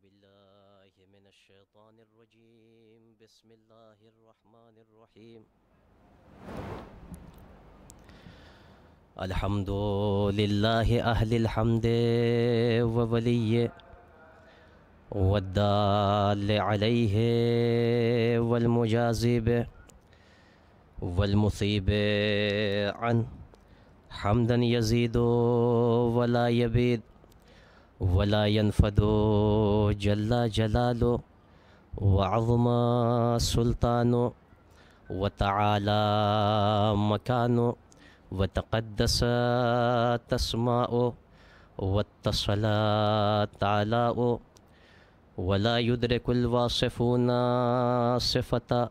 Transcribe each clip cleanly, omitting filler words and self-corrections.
بالله من الشيطان الرجيم. بسم الله الرحمن الرحيم. الحمد لله أهل الحمد وولي والدال عليه والمجازي به والمثيب عنه حمدا يزيد ولا يبيد ولا ينفد جل جلاله وعظم سلطانه وتعالى مكانه وتقدست أسماؤه واتصلت آلاؤه ولا يدرك الواصفون صفته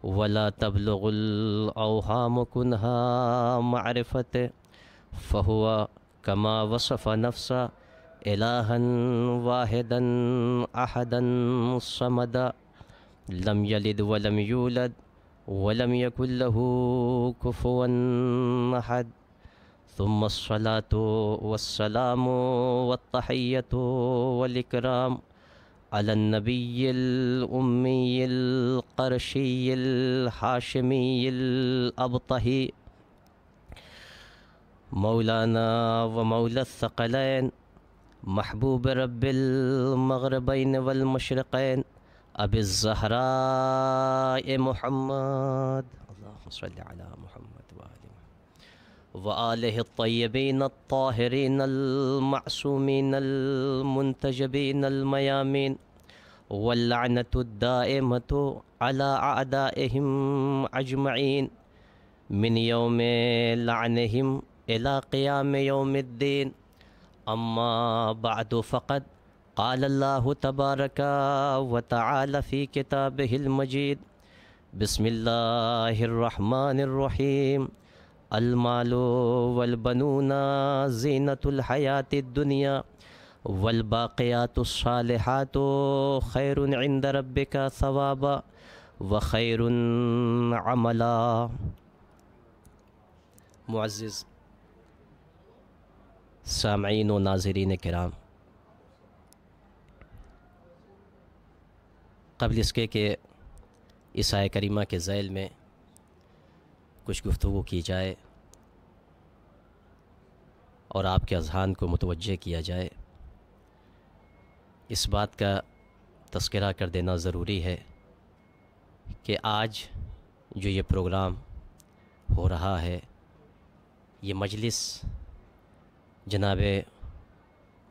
ولا تبلغ الأوهام كنها معرفته فهو كما وصف نفسه إلها واحدا أحدا صمدا لم يلد ولم يولد ولم يكن له كفوا أحد. ثم الصلاة والسلام والتحية والإكرام على النبي الأمي القرشي الحاشمي الأبطحي مولانا ومولى الثقلين محبوب رب المغربين والمشرقين أبي الزهراء محمد اللهم صل على محمد وآله الطيبين الطاهرين المعصومين المنتجبين الميامين واللعنة الدائمة على أعدائهم أجمعين من يوم لعنهم إلى قيام يوم الدين. أما بعد فقد قال الله تبارك وتعالى في كتابه المجيد بسم الله الرحمن الرحيم المال والبنون زينة الحياة الدنيا والباقيات الصالحات خير عند ربك ثوابا وخير عملا. معزز سامعین و ناظرین کرام، قبل اس کے کہ اس آیہ کریمہ کے ذیل میں کچھ گفتگو کی جائے اور آپ کے اذہان کو متوجہ کیا جائے، اس بات کا تذکرہ کر دینا ضروری ہے کہ آج جو یہ پروگرام ہو رہا ہے، یہ مجلس جناب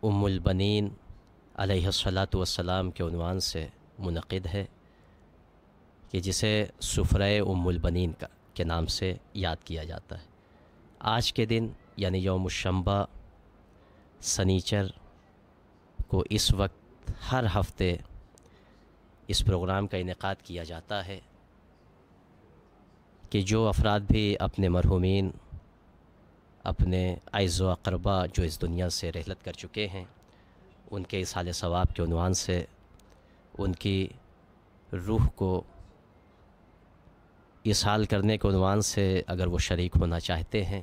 ام البنین علیہ الصلاۃ والسلام کے عنوان سے منعقد ہے، کہ جسے سفرہ ام البنین کے نام سے یاد کیا جاتا ہے۔ آج کے دن یعنی یوم الشنبہ سنیچر کو اس وقت ہر ہفتے اس پروگرام کا انعقاد کیا جاتا ہے کہ جو افراد بھی اپنے مرحومین، اپنے اعز و اقربا جو اس دنیا سے رحلت کر چکے ہیں، ان کے اصحال ثواب کے عنوان سے ان کی روح کو اصحال کرنے کے عنوان سے اگر وہ شریک ہونا چاہتے ہیں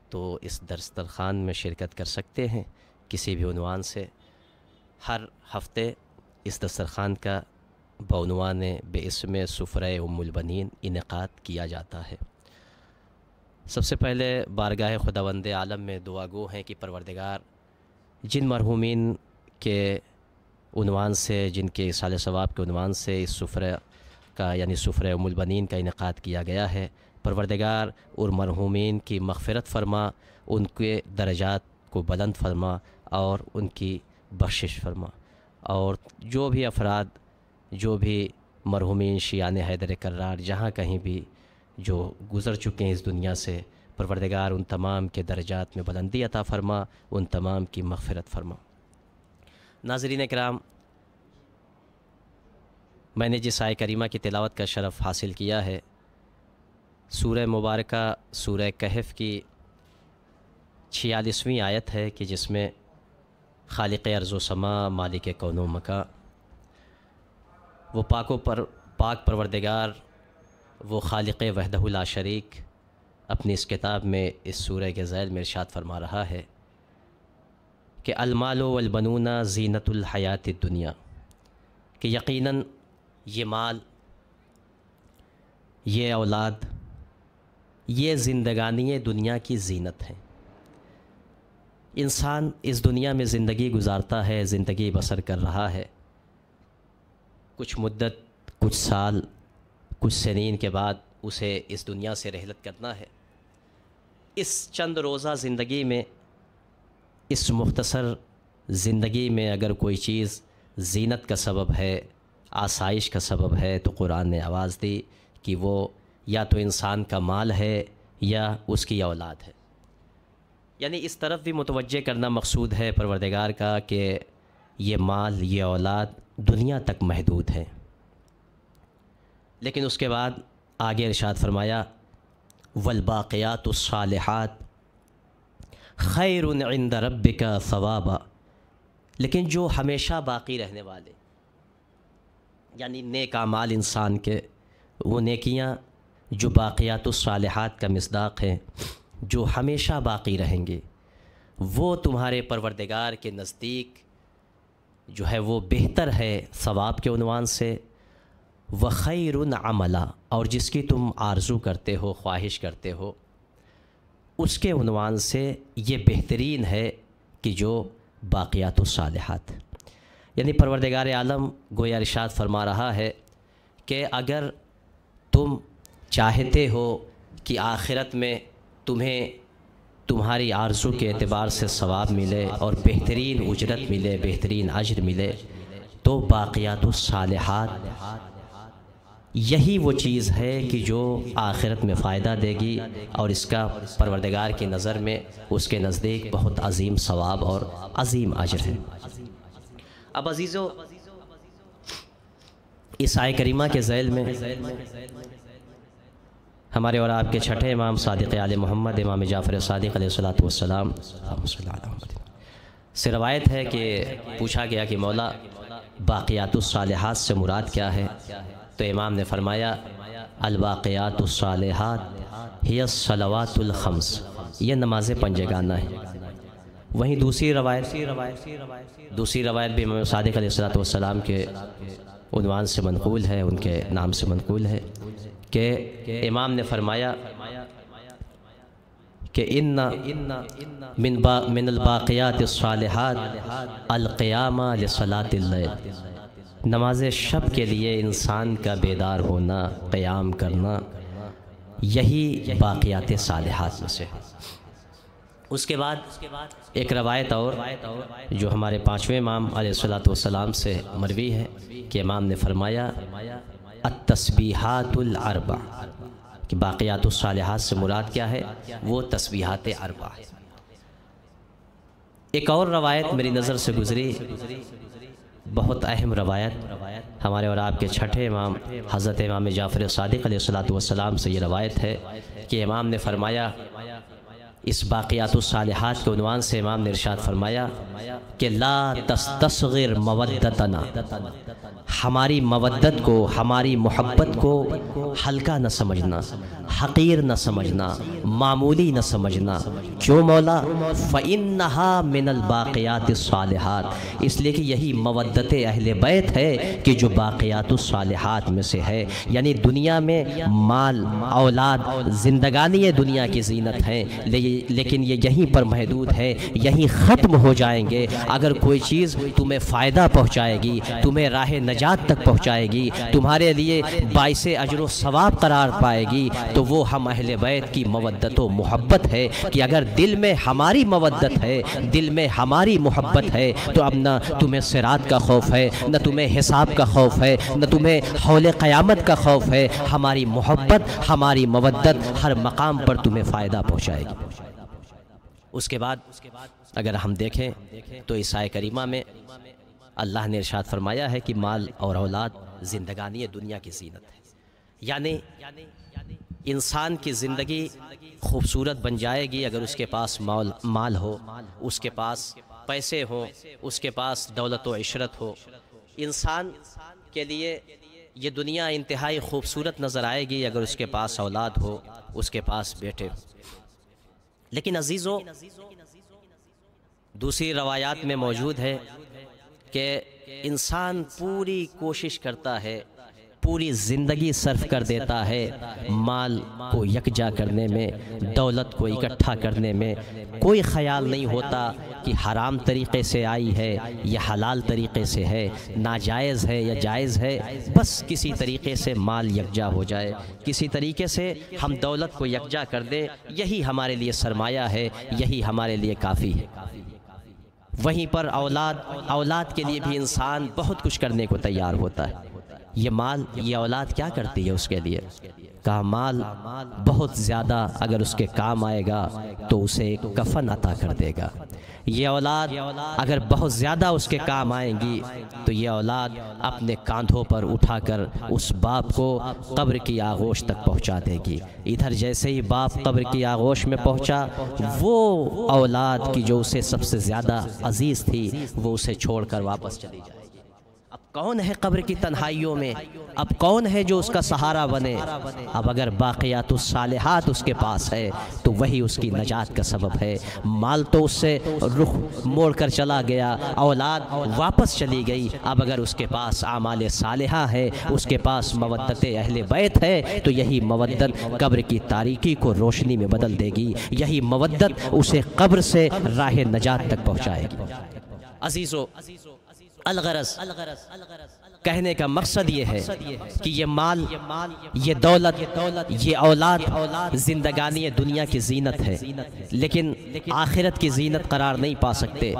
تو اس دسترخوان میں شرکت کر سکتے ہیں کسی بھی عنوان سے۔ ہر ہفتے اس دسترخوان کا بعنوان باسم سفرہ ام البنین انعقاد کیا جاتا ہے۔ سب سے پہلے بارگاہ خداوند عالم میں دعا گو ہیں کہ پروردگار جن مرحومین کے عنوان سے، جن کے اصحال ثواب کے عنوان سے اس سفرہ کا یعنی سفرہ ام البنین کا انعقاد کیا گیا ہے، پروردگار اور مرحومین کی مغفرت فرما، ان کے درجات کو بلند فرما اور ان کی بخشش فرما، اور جو بھی افراد، جو بھی مرحومین شیعان حیدر کرار جہاں کہیں بھی جو گزر چکے ہیں اس دنیا سے، پروردگار ان تمام کے درجات میں بلندی عطا فرما، ان تمام کی مغفرت فرما۔ ناظرین کرام، میں نے جس آیہ کریمہ کی تلاوت کا شرف حاصل کیا ہے، سورہ مبارکہ سورہ کہف کی 46ویں آیت ہے، کہ جس میں خالق ارض و سما، مالک کون و مکان، وہ پاک پروردگار، وہ خالق وحدہ لا شریک اپنی اس کتاب میں اس سورہ کے ذیل میں ارشاد فرما رہا ہے کہ المال والبنون زینت الحیات الدنیا، کہ یقیناً یہ مال، یہ اولاد، یہ زندگانی دنیا کی زینت ہے۔ انسان اس دنیا میں زندگی گزارتا ہے، زندگی بسر کر رہا ہے، کچھ مدت، کچھ سال، کچھ سنین کے بعد اسے اس دنیا سے رحلت کرنا ہے۔ اس چند روزہ زندگی میں، اس مختصر زندگی میں اگر کوئی چیز زینت کا سبب ہے، آسائش کا سبب ہے، تو قرآن نے آواز دی کہ وہ یا تو انسان کا مال ہے یا اس کی اولاد ہے۔ یعنی اس طرف بھی متوجہ کرنا مقصود ہے پروردگار کا کہ یہ مال، یہ اولاد دنیا تک محدود ہے۔ لیکن اس کے بعد آگے ارشاد فرمایا والباقیات الصالحات خیر عند ربک ثوابا، لیکن جو ہمیشہ باقی رہنے والے، یعنی نیک اعمال انسان کے، وہ نیکیاں جو باقیات الصالحات کا مصداق ہیں، جو ہمیشہ باقی رہیں گے، وہ تمہارے پروردگار کے نزدیک جو ہے وہ بہتر ہے ثواب کے عنوان سے، وخیر عملا، اور جس کی تم آرزو کرتے ہو، خواہش کرتے ہو، اس کے عنوان سے یہ بہترین ہے کہ جو باقیات الصالحات۔ یعنی پروردگار عالم گویا ارشاد فرما رہا ہے کہ اگر تم چاہتے ہو کہ آخرت میں تمہیں تمہاری آرزو کے اعتبار سے ثواب ملے اور بہترین اجرت ملے، بہترین اجر ملے، تو باقیات الصالحات یہی وہ چیز ہے کہ جو آخرت میں فائدہ دے گی، اور اس کا پروردگار کی نظر میں، اس کے نزدیک بہت عظیم ثواب اور عظیم اجر ہے۔ اب عزیزو، اس آیہ کریمہ کے ذیل میں ہمارے اور آپ کے چھٹے امام صادق آل محمد امام جعفر صادق علیہ السلام سے روایت ہے کہ پوچھا گیا کہ مولا باقیات الصالحات سے مراد کیا ہے؟ تو امام نے فرمایا الباقیات الصالحات ہی الصلوات الخمس، یہ نماز پنجگانہ ہے۔ وہیں دوسری روایت بھی امام صادق علیہ السلام کے عنوان سے منقول ہے، ان کے نام سے منقول ہے کہ امام نے فرمایا کہ ان من الباقیات الصالحات القیام لصلاۃ اللیل، نماز شب کے لیے انسان کا بیدار ہونا، قیام کرنا، یہی باقیات صالحات میں سے۔ اس کے بعد ایک روایت اور جو ہمارے پانچویں امام علیہ السلام سے مروی ہے کہ امام نے فرمایا التسبیحات الاربع، کہ باقیات الصالحات سے مراد کیا ہے؟ وہ تسبیحات اربع ہے۔ ایک اور روایت میری نظر سے گزری، بہت اہم روایت، ہمارے اور آپ کے چھٹے امام حضرت امام جعفر صادق علیہ السلام سے یہ روایت ہے کہ امام نے فرمایا، اس باقیات الصالحات کے عنوان سے امام نے ارشاد فرمایا کہ لا تستصغر مودتنا، ہماری مودت کو، ہماری محبت کو ہلکا نہ سمجھنا، حقیر نہ سمجھنا، معمولی نہ سمجھنا۔ کیوں مولا؟ فَإِنَّهَا مِنَ الْبَاقِيَاتِ الصَّالِحَاتِ، اس لیے کہ یہی مودت اہل بیت ہے کہ جو باقیات الصالحات میں سے ہے۔ یعنی دنیا میں مال، اولاد، زندگانی دنیا کی زینت ہے، لیکن یہ یہیں پر محدود ہے، یہیں ختم ہو جائیں گے۔ اگر کوئی چیز تمہیں فائدہ پہنچائے گی، تمہیں راہ نجات تک پہنچائے گی، تمہارے لیے باعث اجر و ثواب قرار پائے گی، تو وہ ہم اہل بیت کی مودت و محبت ہے کہ اگر دل میں ہماری مودت ہے، دل میں ہماری محبت ہے، تو اب نہ تمہیں صراط کا خوف ہے، نہ تمہیں حساب کا خوف ہے، نہ تمہیں حول قیامت کا خوف ہے۔ ہماری محبت، ہماری مودت ہر مقام پر تمہیں فائدہ پہنچائے گی۔ اس کے بعد اگر ہم دیکھیں تو اس آیہ کریمہ میں اللہ نے ارشاد فرمایا ہے کہ مال اور اولاد زندگانی دنیا کی زینت ہے۔ یعنی انسان کی زندگی خوبصورت بن جائے گی اگر اس کے پاس مال ہو، اس کے پاس پیسے ہوں، اس کے پاس دولت و عشرت ہو۔ انسان کے لیے یہ دنیا انتہائی خوبصورت نظر آئے گی اگر اس کے پاس اولاد ہو، اس کے پاس بیٹے ہو۔ لیکن عزیزو، دوسری روایات میں موجود ہے کہ انسان پوری کوشش کرتا ہے، پوری زندگی صرف کر دیتا ہے مال کو یکجا کرنے میں، دولت کو اکٹھا کرنے میں، کوئی خیال نہیں ہوتا کہ حرام طریقے سے آئی ہے یا حلال طریقے سے ہے، ناجائز ہے یا جائز ہے، بس کسی طریقے سے مال یکجا ہو جائے، کسی طریقے سے ہم دولت کو یکجا کر دیں، یہی ہمارے لیے سرمایہ ہے، یہی ہمارے لیے کافی ہے۔ وہیں پر اولاد کے لیے بھی انسان بہت کچھ کرنے کو تیار ہوتا ہے۔ یہ مال، یہ اولاد کیا کرتی ہے اس کے لیے؟ کہا مال بہت زیادہ اگر اس کے کام آئے گا تو اسے ایک کفن عطا کر دے گا۔ یہ اولاد اگر بہت زیادہ اس کے کام آئیں گی تو یہ اولاد اپنے کاندھوں پر اٹھا کر اس باپ کو قبر کی آغوش تک پہنچا دے گی۔ ادھر جیسے ہی باپ قبر کی آغوش میں پہنچا، وہ اولاد کی جو اسے سب سے زیادہ عزیز تھی وہ اسے چھوڑ کر واپس چلی جائے گی۔ اب کون ہے قبر کی تنہائیوں میں؟ اب کون ہے جو اس کا سہارا بنے؟ اب اگر باقیات الصالحات اس کے پاس ہے تو وہی اس کی نجات کا سبب ہے۔ مال تو اس سے رخ موڑ کر چلا گیا، اولاد واپس چلی گئی، اب اگر اس کے پاس اعمال صالحہ ہے، اس کے پاس مودت اہل بیت ہے، تو یہی مودت قبر کی تاریکی کو روشنی میں بدل دے گی، یہی مودت اسے قبر سے راہ نجات تک پہنچائے گی۔ عزیزو، الغرض کہنے کا مقصد یہ ہے کہ یہ مال، یہ دولت، یہ اولاد زندگانی دنیا کی زینت ہے، لیکن آخرت کی زینت قرار نہیں پا سکتے۔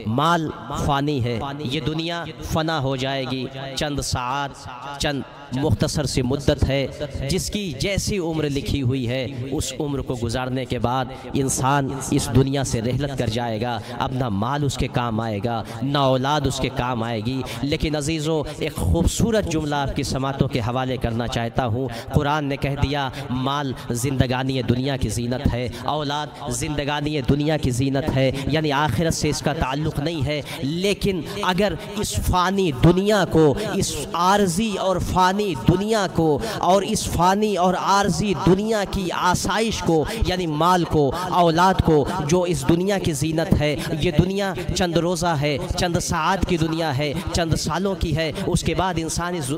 مال فانی ہے، یہ دنیا فنا ہو جائے گی، چند ساعات، چند مختصر سی مدت ہے، جس کی جیسی عمر لکھی ہوئی ہے اس عمر کو گزارنے کے بعد انسان اس دنیا سے رحلت کر جائے گا۔ اب نہ مال اس کے کام آئے گا، نہ اولاد اس کے کام آئے گی۔ لیکن عزیزو، ایک خوبصورت جملہ آپ کی سماعتوں کے حوالے کرنا چاہتا ہوں۔ قرآن نے کہہ دیا مال زندگانی دنیا کی زینت ہے، اولاد زندگانی دنیا کی زینت ہے، یعنی آخرت سے اس کا تعلق نہیں ہے۔ لیکن اگر اس فانی دنیا کو، اس عارضی اور فانی دنیا کو، اور اس فانی اور عارضی دنیا کی آسائش کو، یعنی مال کو، اولاد کو، جو اس دنیا کی زینت ہے، یہ دنیا چند روزہ ہے، چند ساعات کی دنیا ہے، چند سالوں کی ہے، اس کے بعد انسان اس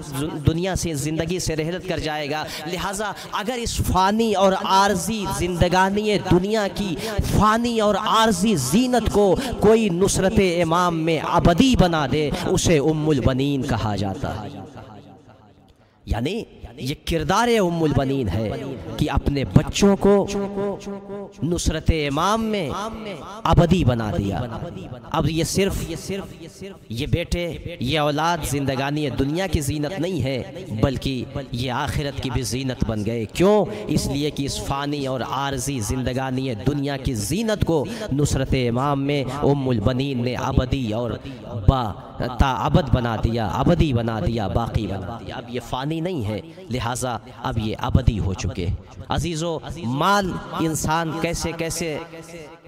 دنیا سے، زندگی سے رحلت کر جائے گا۔ لہٰذا اگر اس فانی اور عارضی زندگانی دنیا کی فانی اور عارضی زینت کو کوئی نصرت امام میں ابدی بنا دے، اسے ام البنین کہا جاتا ہے۔ یعنی یہ کردار ام البنین ہے کہ اپنے بچوں کو نصرت امام میں ابدی بنا دیا۔ اب یہ صرف یہ بیٹے، یہ اولاد زندگانی دنیا کی زینت نہیں ہے، بلکہ یہ آخرت کی بھی زینت بن گئے۔ کیوں؟ اس لیے کہ اس فانی اور عارضی زندگانی دنیا کی زینت کو نصرت امام میں ام البنین نے ابدی اور تا ابد بنا دیا، ابدی بنا دیا، باقی بنا دیا۔ اب یہ فانی نہیں ہے، لہٰذا اب یہ ابدی ہو چکے۔ عزیزو، مال انسان کیسے کیسے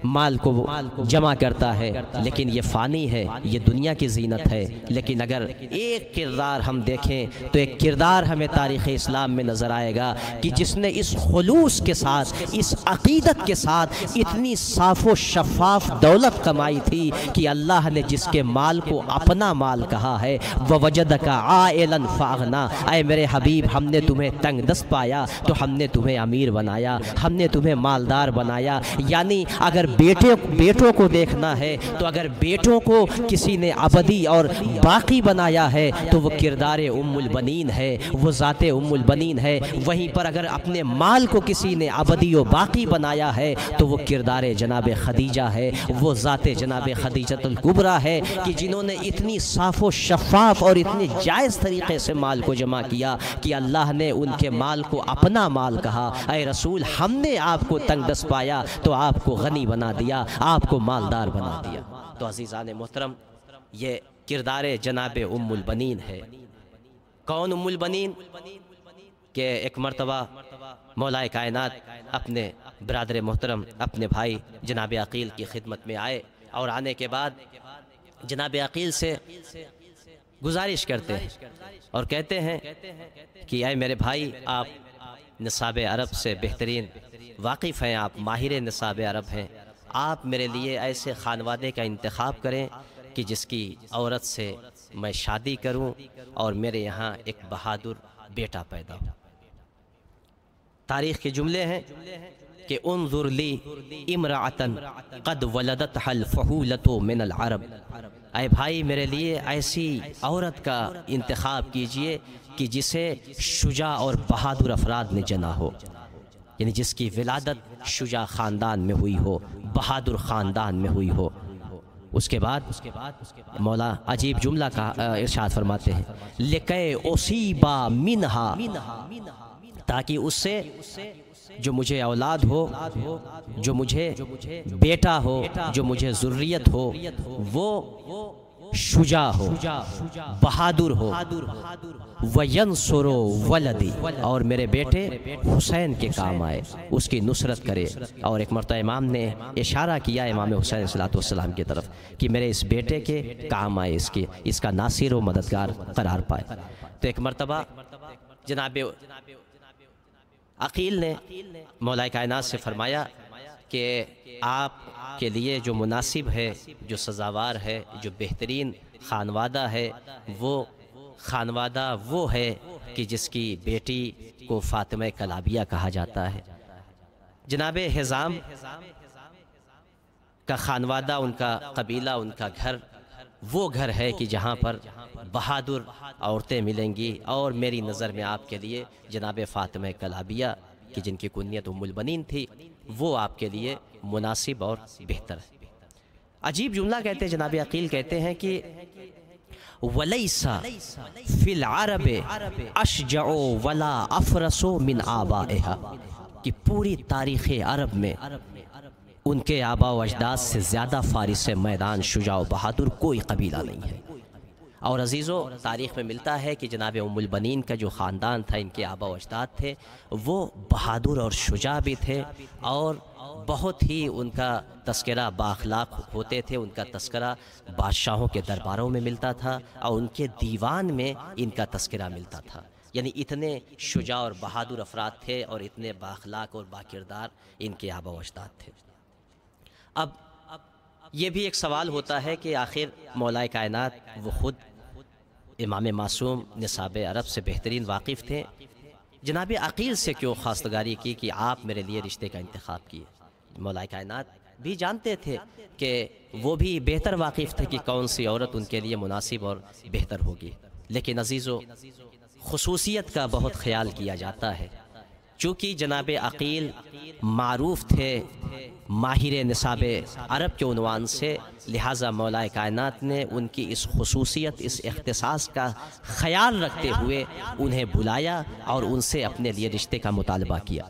مال کو جمع کرتا ہے، لیکن یہ فانی ہے، یہ دنیا کی زینت ہے۔ لیکن اگر ایک کردار ہم دیکھیں تو ایک کردار ہمیں تاریخ اسلام میں نظر آئے گا کہ جس نے اس خلوص کے ساتھ، اس عقیدت کے ساتھ اتنی صاف و شفاف دولت کمائی تھی کہ اللہ نے جس کے مال کو اپنا مال کہا ہے، وَوَجَدَكَ عَائِلًا فَأَغْنَىٰ، اے میرے حبیب، ہم نے تمہیں تنگ دست پایا تو ہم نے تمہیں امیر بنایا، ہم نے تمہیں مالدار بنایا۔ یعنی اگر بیٹوں کو دیکھنا ہے تو اگر بیٹوں کو کسی نے ابدی اور باقی بنایا ہے تو وہ کردار ام البنین ہے، وہ ذات ام البنین ہے۔ وہیں پر اگر اپنے مال کو کسی نے ابدی و باقی بنایا ہے تو وہ کردار جناب خدیجہ ہے، وہ ذات جناب خدیجۃ الکبریٰ ہے کہ جنہوں نے اتنی صاف و شفاف اور اتنے جائز طریقے سے مال کو جمع کیا کہ اللہ نے ان کے مال کو اپنا مال کہا۔ اے رسول، ہم نے آپ کو تنگ دست پایا تو آپ کو غنی بنا دیا، آپ کو مالدار بنا دیا۔ تو عزیزان محترم، یہ کردار جناب ام البنین ہے۔ کون ام البنین؟ کہ ایک مرتبہ مولا کائنات اپنے برادر محترم، اپنے بھائی جناب عقیل کی خدمت میں آئے، اور آنے کے بعد جناب عقیل سے گزارش کرتے ہیں اور کہتے ہیں کہ اے میرے بھائی، آپ نصاب عرب سے بہترین واقف ہیں، آپ ماہر نصاب عرب ہیں، آپ میرے لیے ایسے خانوادے کا انتخاب کریں کہ جس کی عورت سے میں شادی کروں اور میرے یہاں ایک بہادر بیٹا پیدا ہو۔ تاریخ کے جملے ہیں کہ انظر لی امرأتن قد ولدتها الفحولة من العرب، اے بھائی میرے لیے ایسی عورت کا انتخاب کیجئے کہ جسے شجاع اور بہادر افراد نے جنا ہو، یعنی جس کی ولادت شجاع خاندان میں ہوئی ہو، بہادر خاندان میں ہوئی ہو۔ اس کے بعد مولا عجیب جملہ کا ارشاد فرماتے ہیں لِكَيْ أُصِيبَ مِنْهَا، تاکہ اس سے جو مجھے اولاد ہو، جو مجھے بیٹا ہو، جو مجھے ذریت ہو، وہ شجاع ہو، بہادر ہو، وَيَنْصُرُ وَلَدِي، اور میرے بیٹے حسین کے کام آئے، اس کی نصرت کرے۔ اور ایک مرتبہ امام نے اشارہ کیا امام حسین صلی اللہ علیہ وسلم کی طرف کہ میرے اس بیٹے کے کام آئے، اس کا ناصر و مددگار قرار پائے۔ تو ایک مرتبہ جناب عقیل نے مولا کائنات سے فرمایا کہ آپ کے لیے جو مناسب ہے، جو سزاوار ہے، جو بہترین خانوادہ ہے، وہ خانوادہ وہ ہے کہ جس کی بیٹی کو فاطمہ کلابیہ کہا جاتا ہے۔ جناب حزام کا خانوادہ، ان کا قبیلہ، ان کا گھر وہ گھر ہے کہ جہاں پر بہادر عورتیں ملیں گی، اور میری نظر میں آپ کے لیے جناب فاطمہ کلابیہ کہ جن کی کنیت ام البنین تھی، وہ آپ کے لیے مناسب اور بہتر ہے۔ عجیب جملہ کہتے ہیں جناب عقیل کہتے ہیں کہ وَلَيْسَ فِي الْعَرَبِ أَشْجَعُ وَلَا أَفْرَسُ مِنْ آبَائِهَا، کہ پوری تاریخ عرب میں ان کے آبا و اجداد سے زیادہ فارس میدان، شجاع و بہادر کوئی قبیلہ نہیں ہے۔ اور عزیزو، تاریخ میں ملتا ہے کہ جناب ام البنین کا جو خاندان تھا، ان کے آبا و اجداد تھے، وہ بہادر اور شجاع بھی تھے، اور بہت ہی ان کا تذکرہ بااخلاق ہوتے تھے، ان کا تذکرہ بادشاہوں کے درباروں میں ملتا تھا، اور ان کے دیوان میں ان کا تذکرہ ملتا تھا۔ یعنی اتنے شجاع اور بہادر افراد تھے، اور اتنے بااخلاق اور باکردار ان کے آبا و اجداد تھے۔ اب یہ بھی ایک سوال ہوتا ہے کہ آخر مولا کائنات وہ خود امام معصوم نصاب عرب سے بہترین واقف تھے، جناب عقیل سے کیوں خواستگاری کی کہ آپ میرے لیے رشتے کا انتخاب کیے؟ مولا کائنات بھی جانتے تھے کہ وہ بھی بہتر واقف تھے کہ کون سی عورت ان کے لیے مناسب اور بہتر ہوگی، لیکن عزیزو خصوصیت کا بہت خیال کیا جاتا ہے۔ چونکہ جناب عقیل معروف تھے ماہر نصاب عرب کے عنوان سے، لہٰذا مولا کائنات نے ان کی اس خصوصیت، اس اختصاص کا خیال رکھتے ہوئے انہیں بلایا اور ان سے اپنے لیے رشتے کا مطالبہ کیا۔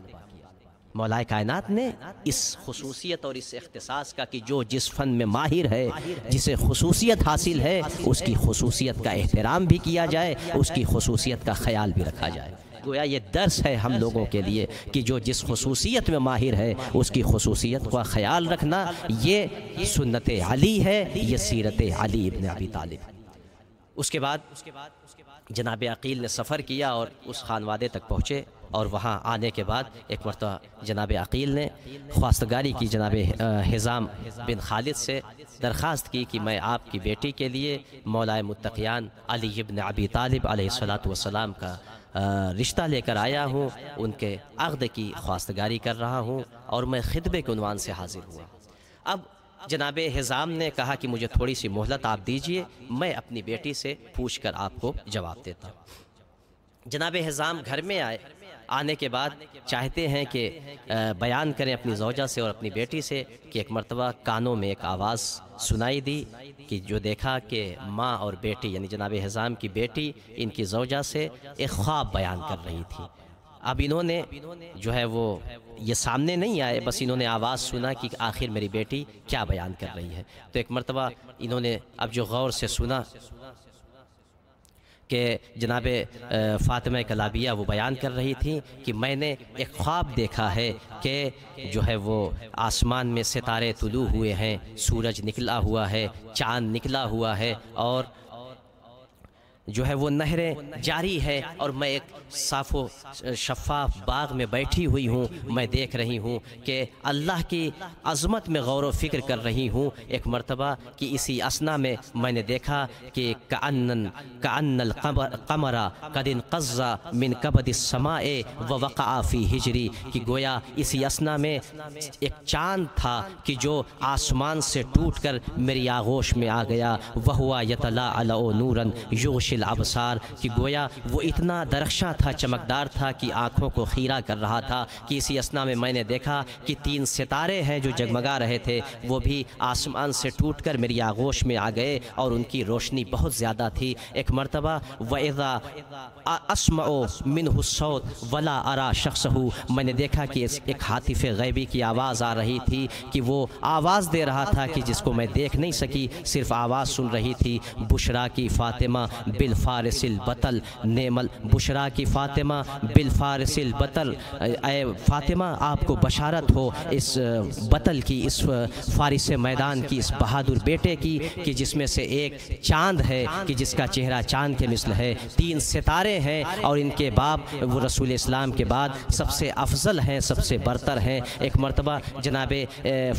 مولا کائنات نے اس خصوصیت اور اس اختصاص کا کہ جو جس فن میں ماہر ہے، جسے خصوصیت حاصل ہے، اس کی خصوصیت کا احترام بھی کیا جائے، اس کی خصوصیت کا خیال بھی رکھا جائے۔ گویا یہ درس ہے ہم لوگوں کے لیے کہ جو جس خصوصیت میں ماہر ہے، اس کی خصوصیت کا خیال رکھنا، یہ سنت علی ہے، یہ سیرت علی ابن ابی طالب۔ اس کے بعد جناب عقیل نے سفر کیا اور اس خانوادے تک پہنچے، اور وہاں آنے کے بعد ایک مرتبہ جناب عقیل نے خواستگاری کی جناب حزام بن خالد سے، درخواست کی کہ میں آپ کی بیٹی کے لیے مولا متقیان علی ابن ابی طالب علیہ الصلاۃ والسلام کا رشتہ لے کر آیا ہوں، ان کے عقد کی خواستگاری کر رہا ہوں، اور میں خطبے کے عنوان سے حاضر ہوا۔ اب جناب حزام نے کہا کہ مجھے تھوڑی سی مہلت آپ دیجئے، میں اپنی بیٹی سے پوچھ کر آپ کو جواب دیتا ہوں۔ جناب حزام گھر میں آئے، آنے کے بعد چاہتے ہیں کہ بیان کریں اپنی زوجہ سے اور اپنی بیٹی سے کہ ایک مرتبہ کانوں میں ایک آواز سنائی دی کہ جو دیکھا کہ ماں اور بیٹی، یعنی جناب حزام کی بیٹی ان کی زوجہ سے ایک خواب بیان کر رہی تھی۔ اب انہوں نے جو ہے وہ یہ سامنے نہیں آئے، بس انہوں نے آواز سنا کہ آخر میری بیٹی کیا بیان کر رہی ہے۔ تو ایک مرتبہ انہوں نے اب جو غور سے سنا کہ جناب فاطمہ کلابیہ وہ بیان کر رہی تھی کہ میں نے ایک خواب دیکھا ہے کہ جو ہے وہ آسمان میں ستارے طلوع ہوئے ہیں، سورج نکلا ہوا ہے، چاند نکلا ہوا ہے، اور جو ہے وہ نہریں جاری ہے، اور میں ایک صاف و شفاف باغ میں بیٹھی ہوئی ہوں، میں دیکھ رہی ہوں کہ اللہ کی عظمت میں غور و فکر کر رہی ہوں۔ ایک مرتبہ کہ اسی اسنا میں میں نے دیکھا کہ کأن القمر قد انقض من کبد السماء ووقع فی ہجری، کہ گویا اسی اسنا میں ایک چاند تھا کہ جو آسمان سے ٹوٹ کر میری آغوش میں آ گیا، وَهُوَ يَتَلَأَلَأُ نُورًا يُغْشِي الْأَبْصَارَ، کہ گویا وہ اتنا درخشاں تھا، چمکدار تھا کہ آنکھوں کو خیرہ کر رہا تھا۔ کہ اسی اسنا میں نے دیکھا کہ 3 ستارے ہیں جو جگمگا رہے تھے، وہ بھی آسمان سے ٹوٹ کر میری آغوش میں آ گئے، اور ان کی روشنی بہت زیادہ تھی۔ ایک مرتبہ وَإِذَا أَسْمَعُ مِنْهُ الصَّوْتَ وَلَا أَرَى شَخْصَهُ، میں نے دیکھا کہ ایک ہاتف غیبی کی آواز آ رہی تھی، کہ وہ آواز دے رہا تھا کہ جس کو میں دیکھ نہیں سکی، صرف آواز سن رہی تھی۔ بشرا کی فاطمہ بالفارس البطل نیمل، بشرا کی فاطمہ بالفارس البطل، اے فاطمہ آپ کو بشارت ہو اس بطل کی، اس فارس میدان کی، اس بہادر بیٹے کی، کہ جس میں سے ایک چاند ہے کہ جس کا چہرہ چاند کے مثل ہے، 3 ستارے ہیں، اور ان کے باپ وہ رسول اسلام کے بعد سب سے افضل ہیں، سب سے برتر ہیں۔ ایک مرتبہ جناب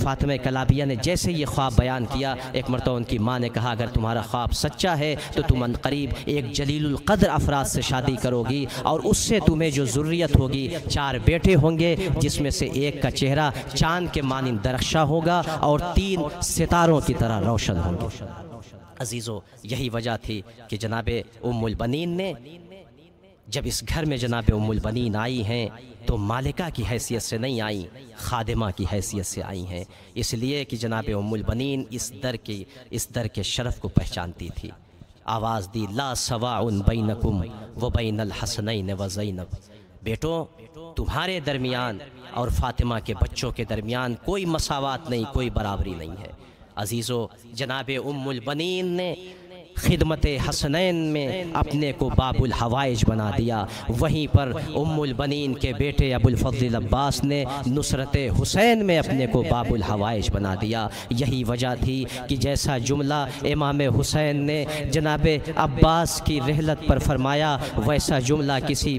فاطمہ کلابیہ نے جیسے یہ خواب بیان کیا، ایک مرتبہ ان کی ماں نے کہا اگر تمہارا خواب سچا ہے تو تم عنقریب ایک جلیل القدر افراد سے شادی کرو گی، اور اس سے تمہیں جو ذریت ہوگی 4 بیٹے ہوں گے، جس میں سے ایک کا چہرہ چاند کے مانند درخشاں ہوگا اور 3 ستاروں کی طرح روشن ہوں گے۔ عزیزو، یہی وجہ تھی کہ جناب ام البنین نے جب اس گھر میں جناب ام البنین آئی ہیں تو مالکہ کی حیثیت سے نہیں آئیں، خادمہ کی حیثیت سے آئی ہیں، اس لیے کہ جناب ام البنین اس در کے شرف کو پہچانتی تھی۔ آواز دی لا سواء بینکم وبین الحسنین وزینب، بیٹو تمہارے درمیان اور فاطمہ کے بچوں کے درمیان کوئی مساوات نہیں، کوئی برابری نہیں ہے۔ عزیزو، جناب ام البنین نے خدمت حسنین میں اپنے کو باب الحوائج بنا دیا، وہیں پر ام البنین کے بیٹے ابو الفضل عباس نے نصرت حسین میں اپنے کو باب الحوائج بنا دیا۔ یہی وجہ تھی کہ جیسا جملہ امام حسین نے جناب عباس کی رحلت پر فرمایا، ویسا جملہ کسی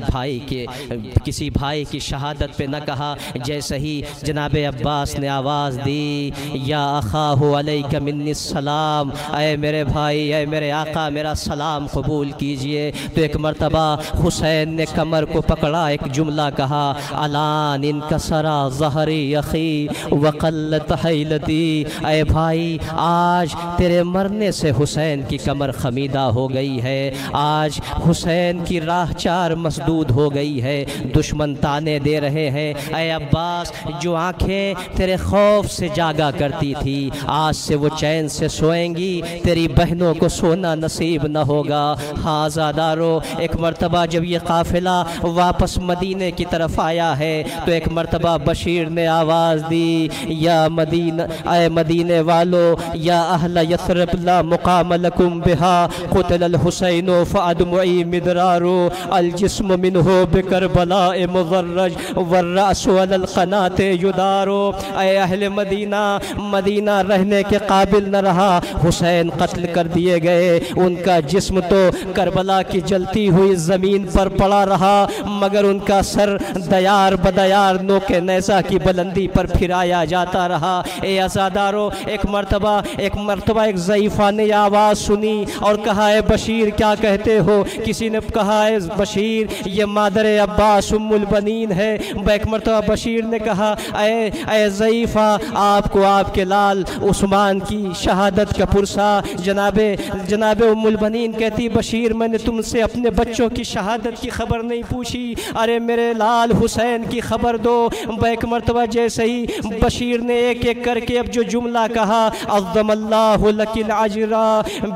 بھائی کی شہادت پہ نہ کہا۔ جیسے ہی جناب عباس نے آواز دی یا اخاہ علیک منی السلام، اے میرے بھائی، اے میرے آقا میرا سلام قبول کیجئے، تو ایک مرتبہ حسین نے کمر کو پکڑا، ایک جملہ کہا الان انکسرا ظہری اخی وقلت حیلتی، اے بھائی آج تیرے مرنے سے حسین کی کمر خمیدہ ہو گئی ہے، آج حسین کی راہ 4 مسدود ہو گئی ہے، دشمن تانے دے رہے ہیں۔ اے عباس، جو آنکھیں تیرے خوف سے جاگا کرتی تھی آج سے وہ چین سے سوئیں گی، تیری بہنوں کو سونا نصیب نہ ہوگا۔ ہاں زادارو، ایک مرتبہ جب یہ قافلہ واپس مدینے کی طرف آیا ہے تو ایک مرتبہ بشیر نے آواز دی یا مدینہ، اے مدینے والو، یا اہل یثرب لا مقام لکم بہا قتل الحسین فادمعی مدرارو الجسم منہ بکربلاء مضرج والرأس علی القنات یدارو، اے اہل مدینہ، مدینہ رہنے کے قابل نہ رہا، حسین قتل کر دیے گئے، ان کا جسم تو کربلا کی جلتی ہوئی زمین پر پڑا رہا، مگر ان کا سر دیار بدیار نوکے نیزہ کی بلندی پر پھرایا جاتا رہا۔ اے عزادارو، ایک مرتبہ ایک ضعیفہ نے آواز سنی اور کہا اے بشیر کیا کہتے ہو؟ کسی نے کہا اے بشیر یہ مادر عباس ام البنین ہے۔ ایک مرتبہ بشیر نے کہا اے ضعیفہ، آپ کو آپ کے لال عثمان کی شہادت کا پرسہ۔ جناب ام البنین کہتی بشیر میں نے تم سے اپنے بچوں کی شہادت کی خبر نہیں پوچھی، ارے میرے لال حسین کی خبر دو۔ ایک مرتبہ جیسے ہی بشیر نے ایک ایک کر کے اب جو جملہ کہا عظم اللہ لک العجر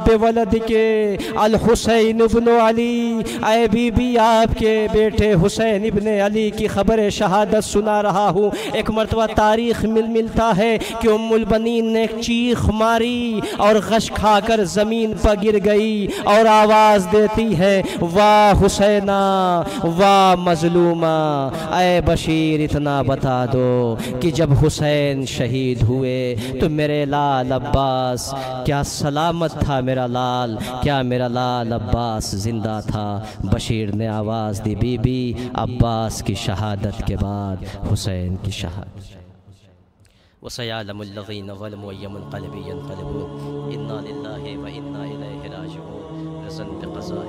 بولدک الحسین ابن علی، اے بی بی آپ کے بیٹے حسین ابن علی کی خبر شہادت سنا رہا ہوں۔ ایک مرتبہ تاریخ ملتا ہے کہ ام البنین نے ایک چیخ ماری اور غش کھا کر زمین پر پہ گر گئی اور آواز دیتی ہے واہ حسینہ واہ مظلومہ، اے بشیر اتنا بتا دو کہ جب حسین شہید ہوئے تو میرے لال عباس کیا سلامت تھا؟ میرا لال کیا میرا لال عباس زندہ تھا؟ بشیر نے آواز دی بی بی عباس کی شہادت کے بعد حسین کی شہادت۔ وَسَيَعْلَمُ الَّذِينَ ظَلَمُوا أَيَّ مُنْقَلَبٍ يَنْقَلِبُونَ إِنَّا لِلَّهِ وَإِنَّا إِلَيْهِ رَاجِعُونَ رضا بقضاء